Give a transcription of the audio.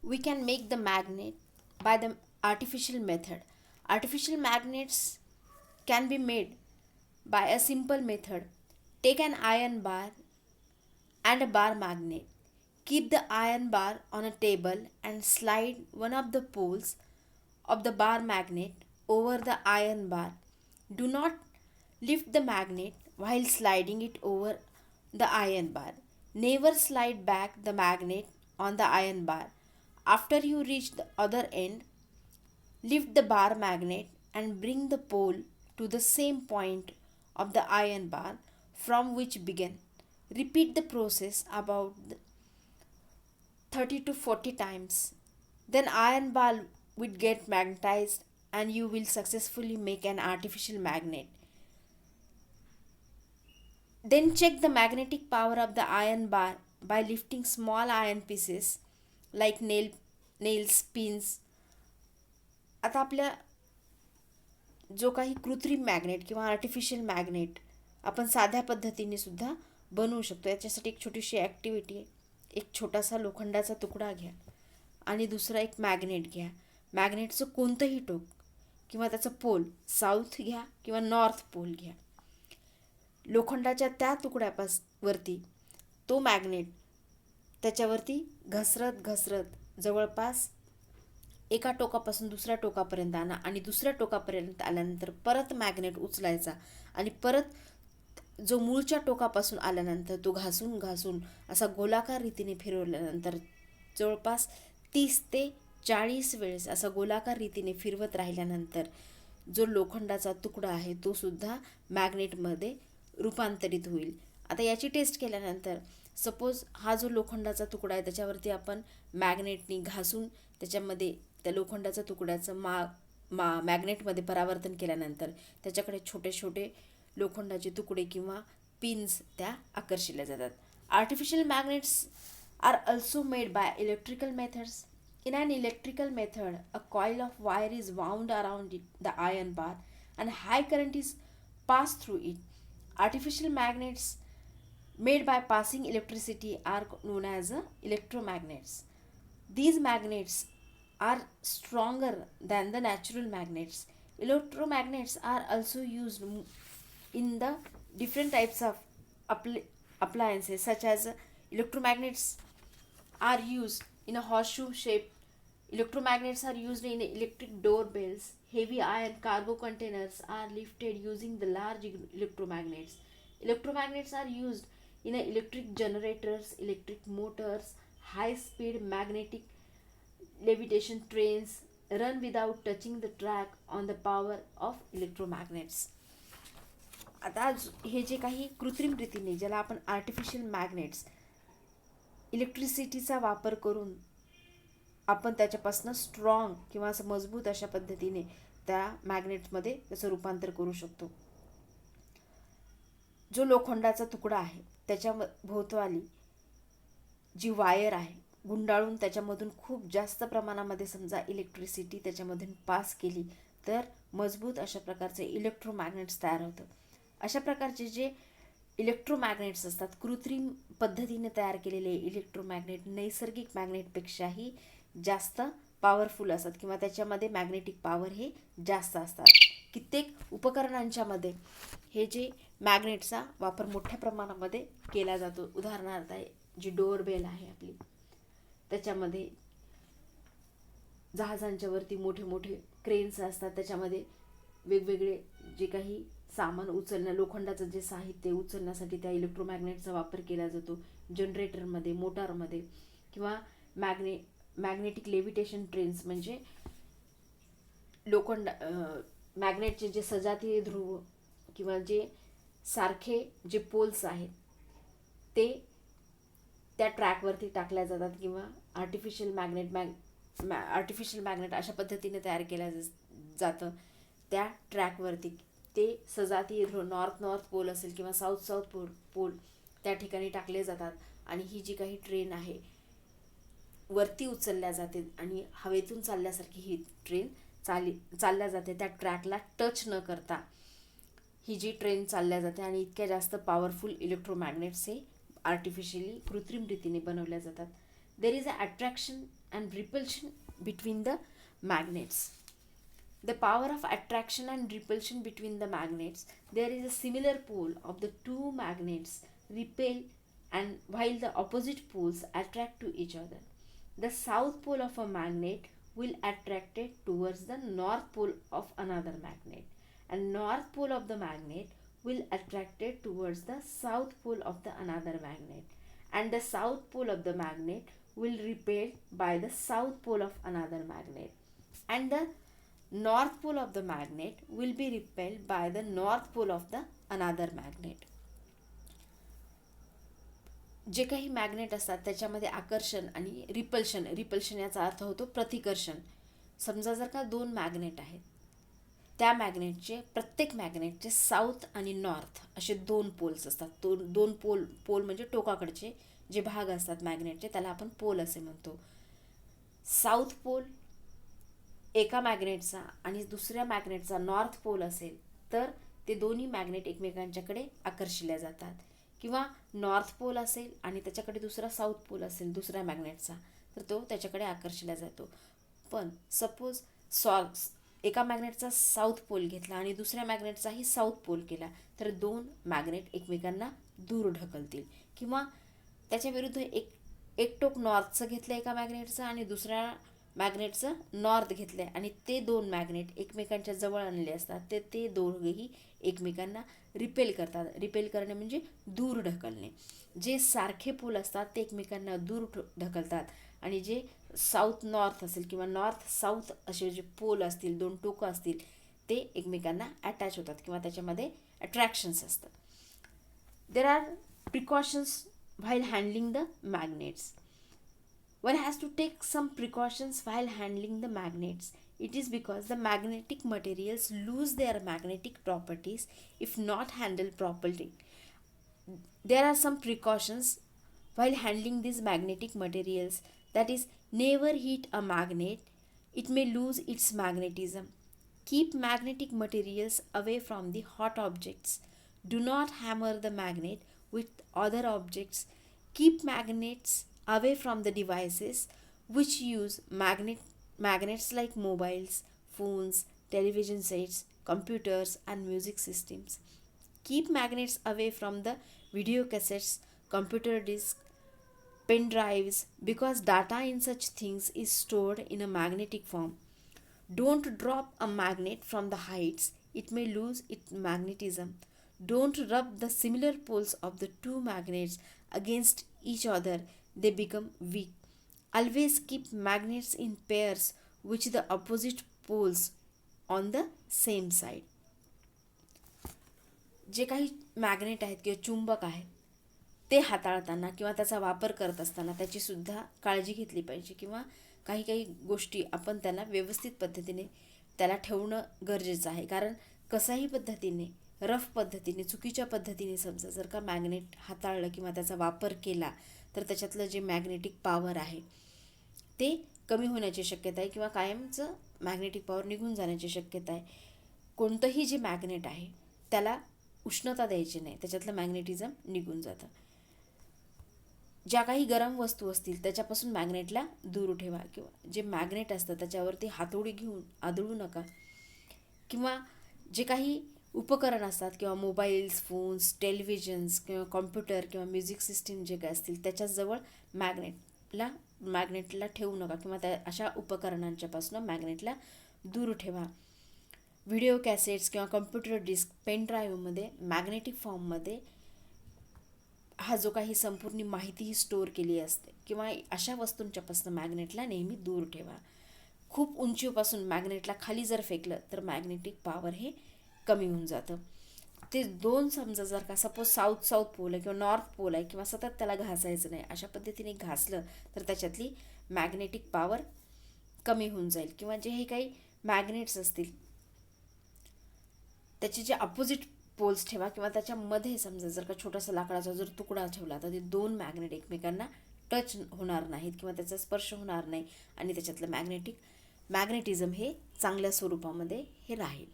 We can make the magnet by the artificial method. Artificial magnets can be made by a simple method. Take an iron bar and a bar magnet. Keep the iron bar on a table and slide one of the poles of the bar magnet over the iron bar. Do not lift the magnet while sliding it over the iron bar. Never slide back the magnet on the iron bar. After you reach the other end, lift the bar magnet and bring the pole to the same point of the iron bar from which began. Repeat the process about 30 to 40 times. Then iron bar will get magnetized and you will successfully make an artificial magnet. Then check the magnetic power of the iron bar by lifting small iron pieces like nails, pins. आता आपल्या जो काही कृत्रिम magnet किंवा artificial magnet आपण साध्या पद्धतीने सुद्धा बनवू शकतो. याच्यासाठी एक छोटीशी ॲक्टिव्हिटी आहे. एक छोटासा लोखंडाचा तुकडा घ्या आणि दुसरा एक मॅग्नेट घ्या. मॅग्नेटचं कोणतंही टोक किंवा त्याचं पोल साऊथ घ्या किंवा नॉर्थ पोल घ्या. लोखंडाच्या त्या तुकड्यावरती तो मॅग्नेट त्याच्यावरती घसरत घसरत जवळपास एका टोकापासून दुसऱ्या टोकापर्यंत आणा आणि दुसऱ्या टोकापर्यंत आल्यानंतर परत मॅग्नेट उचलायचा आणि परत जो मूळच्या टोकापासून आल्यानंतर तो घासून घासून असा गोलाकार रीतीने फिरवल्यानंतर जवळपास 30 ते 40 वेळेस असा गोलाकार रीतीने फिरवत राहिल्यानंतर जो लोखंडाचा तुकडा आहे तो सुद्धा मॅग्नेटमध्ये रूपांतरित होईल. आता याची टेस्ट केल्यानंतर सपोज हा जो लोखंडाचा तुकडा आहे त्याच्यावरती आपण मॅग्नेटनी घासून त्याच्यामध्ये त्या लोखंडाच्या तुकड्याचं मॅग्नेटमध्ये परावर्तन केल्यानंतर त्याच्याकडे छोटे छोटे लोखंडाचे तुकडे किंवा पिन्स त्या आकर्षिल्या जातात. Artificial magnets are also made by electrical methods. In an electrical method, a coil of wire is wound around the iron bar and high current is passed through it. Artificial magnets made by passing electricity are known as electromagnets. These magnets are stronger than the natural magnets. Electromagnets are also used in the different types of appliances such as electromagnets are used in a horseshoe shape. Electromagnets are used in electric doorbells. Heavy iron cargo containers are lifted using the large electromagnets. Electromagnets are used in electric generators, electric motors, high speed magnetic levitation trains run without touching the track on the power of electromagnets. आता हे जे काही कृत्रिम रीतीने ज्याला आपण artificial magnets इलेक्ट्रिसिटीचा वापर करून आपण त्याच्यापासून स्ट्रॉंग किंवा असं मजबूत अशा पद्धतीने त्या मॅग्नेटमध्ये त्याचं रूपांतर करू शकतो. जो लोखंडाचा तुकडा आहे त्याच्या भोवताली जी वायर आहे गुंडाळून त्याच्यामधून खूप जास्त प्रमाणामध्ये समजा इलेक्ट्रिसिटी त्याच्यामधून पास केली तर मजबूत अशा प्रकारचे इलेक्ट्रोमॅग्नेट्स तयार होतं. अशा प्रकारचे जे इलेक्ट्रोमॅग्नेट्स असतात कृत्रिम पद्धतीने तयार केलेले इलेक्ट्रोमॅग्नेट नैसर्गिक मॅग्नेटपेक्षाही जास्त पॉवरफुल असतात किंवा त्याच्यामध्ये मॅग्नेटिक पॉवर हे जास्त असतात. कित्येक उपकरणांच्यामध्ये हे जे मॅग्नेटचा वापर मोठ्या प्रमाणामध्ये केला जातो. उदाहरणार्थ जी डोअरबेल आहे आपली त्याच्यामध्ये जहाजांच्या वरती मोठे मोठे क्रेन्स असतात त्याच्यामध्ये वेगवेगळे जे काही सामान उचलण्या लोखंडाचं जे साहित्य उचलण्यासाठी त्या इलेक्ट्रोमॅग्नेटचा वापर केला जातो. जनरेटरमध्ये मोटारमध्ये किंवा मॅग्नेटिक लेव्हिटेशन ट्रेन्स म्हणजे लोखंड मॅग्नेटचे जे सजातीय ध्रुव किंवा जे सारखे जे पोल्स आहेत ते त्या ट्रॅकवरती टाकल्या जातात किंवा आर्टिफिशियल मॅग्नेट अशा पद्धतीने तयार केल्या जातं. त्या ट्रॅकवरती ते सजातीय ध्रुव नॉर्थ पोल असेल किंवा साऊथ पोल त्या ठिकाणी टाकले जातात आणि ही जी काही ट्रेन आहे वरती उचलल्या जाते आणि हवेतून चालल्यासारखी ही ट्रेन चालल्या जाते. त्या ट्रॅकला टच न करता ही जी ट्रेन चालल्या जाते आणि इतक्या जास्त पॉवरफुल इलेक्ट्रोमॅग्नेट्स हे आर्टिफिशियली कृत्रिम रीतीने बनवल्या जातात. There is a attraction and repulsion between the magnets. The power of attraction and repulsion between the magnets. There is a similar pole of the two magnets repel, and while the opposite poles attract to each other. The south pole of a magnet will attract it towards the north pole of another magnet, and north pole of the magnet will attract it towards the south pole of the another magnet, and the south pole of the magnet will repel by the south pole of another magnet, and the north pole of the magnet will be repelled by the north pole of the another magnet. जे काही magnet असतात त्याच्यामध्ये आकर्षण आणि repulsion याचा अर्थ होतो प्रतिकर्षण. समजा जर का दोन मॅग्नेट आहेत, त्या मॅग्नेटचे प्रत्येक मॅग्नेटचे साऊथ आणि नॉर्थ असे दोन पोल्स असतात. दोन पोल म्हणजे टोकाकडचे जे भाग असतात मॅग्नेटचे त्याला आपण पोल असे म्हणतो. साऊथ पोल एका मॅग्नेटचा आणि दुसऱ्या मॅग्नेटचा नॉर्थ पोल असेल तर ते दोन्ही मॅग्नेट एकमेकांच्याकडे आकर्षिले जातात. किंवा नॉर्थ पोल असेल आणि त्याच्याकडे दुसरा साऊथ पोल असेल दुसऱ्या मॅग्नेटचा तर तो त्याच्याकडे आकर्षिला जातो. पण सपोज एका मॅग्नेटचा साऊथ पोल घेतला आणि दुसऱ्या मॅग्नेटचाही साऊथ पोल केला तर दोन मॅग्नेट एकमेकांना दूर ढकलतील. किंवा त्याच्या विरुद्ध एक टोक नॉर्थचं घेतलं एका मॅग्नेटचं आणि दुसऱ्या मॅग्नेटचं नॉर्थ घेतलं आणि ते दोन मॅग्नेट एकमेकांच्या जवळ आणले असतात ते दोघेही एकमेकांना रिपेल करतात. रिपेल करणे म्हणजे दूर ढकलणे. जे सारखे पोल असतात ते एकमेकांना दूर ढकलतात आणि जे साऊथ नॉर्थ असेल किंवा नॉर्थ साऊथ असे जे पोल असतील दोन टोकं असतील ते एकमेकांना अटॅच होतात किंवा त्याच्यामध्ये अट्रॅक्शन्स असतात. There are precautions while handling the magnets. One has to take some precautions while handling the magnets. It is because the magnetic materials lose their magnetic properties if not handled properly. There are some precautions while handling these magnetic materials. That is, never heat a magnet. It may lose its magnetism. Keep magnetic materials away from the hot objects. Do not hammer the magnet with other objects. Keep magnets away from the devices which use magnets like mobiles, phones, television sets, computers and music systems. Keep magnets away from the video cassettes, computer discs, pen drives because data in such things is stored in a magnetic form. Don't drop a magnet from the heights. It may lose its magnetism. Don't rub the similar poles of the two magnets against each other. They become weak. Always keep magnets in pairs which the opposite poles on the same side. जे काही magnet आहेत किंवा चुंबक आहेत ते हाताळताना किंवा त्याचा वापर करत असताना त्याची सुद्धा काळजी घेतली पाहिजे. किंवा काही गोष्टी आपण त्याला व्यवस्थित पद्धतीने त्याला ठेवणं गरजेचं आहे. कारण कसाही पद्धतीने रफ पद्धतीने चुकीच्या पद्धतीने समजा जर का मॅग्नेट हाताळलं किंवा त्याचा वापर केला तर त्याच्यातलं जे मॅग्नेटिक पॉवर आहे ते कमी होण्याची शक्यता आहे किंवा कायमचं मॅग्नेटिक पॉवर निघून जाण्याची शक्यता आहे. कोणतंही जे मॅग्नेट आहे त्याला उष्णता द्यायची नाही, त्याच्यातलं मॅग्नेटिझम निघून जातं. ज्या काही गरम वस्तू असतील त्याच्यापासून मॅग्नेटला दूर ठेवा. किंवा जे मॅग्नेट असतं त्याच्यावरती हातोडी घेऊन आदळू नका. किंवा जे काही उपकरण असतात किंवा मोबाईल्स, फोन्स, टेलिव्हिजन्स किंवा कॉम्प्युटर किंवा म्युझिक सिस्टीम जे काय असतील त्याच्याजवळ मॅग्नेटला ठेवू नका किंवा त्या अशा उपकरणांच्यापासून मॅग्नेटला दूर ठेवा. व्हिडिओ कॅसेट्स किंवा कॉम्प्युटर डिस्क, पेन ड्राईव्हमध्ये मॅग्नेटिक फॉर्ममध्ये हा जो काही संपूर्ण माहिती स्टोअर केली असते किंवा अशा वस्तूंच्यापासून मॅग्नेटला नेहमी दूर ठेवा. खूप उंचीपासून मॅग्नेटला खाली जर फेकलं तर मॅग्नेटिक पॉवर हे कमी होऊन जातं. ते दोन समजा जर का सपोज साऊथ पोल आहे किंवा नॉर्थ पोल आहे किंवा सतत त्याला घासायचं नाही अशा पद्धतीने घासलं तर त्याच्यातली मॅग्नेटिक पॉवर कमी होऊन जाईल. किंवा जे हे काही मॅग्नेट्स असतील त्याचे जे अपोजिट पोल्स ठेवा किंवा त्याच्यामध्ये समजा जर का छोटासा लाकडाचा जर तुकडा ठेवला तर ते दोन मॅग्नेट एकमेकांना टच होणार नाहीत किंवा त्याचा स्पर्श होणार नाही आणि त्याच्यातलं मॅग्नेटिझम हे चांगल्या स्वरूपामध्ये हे राहील.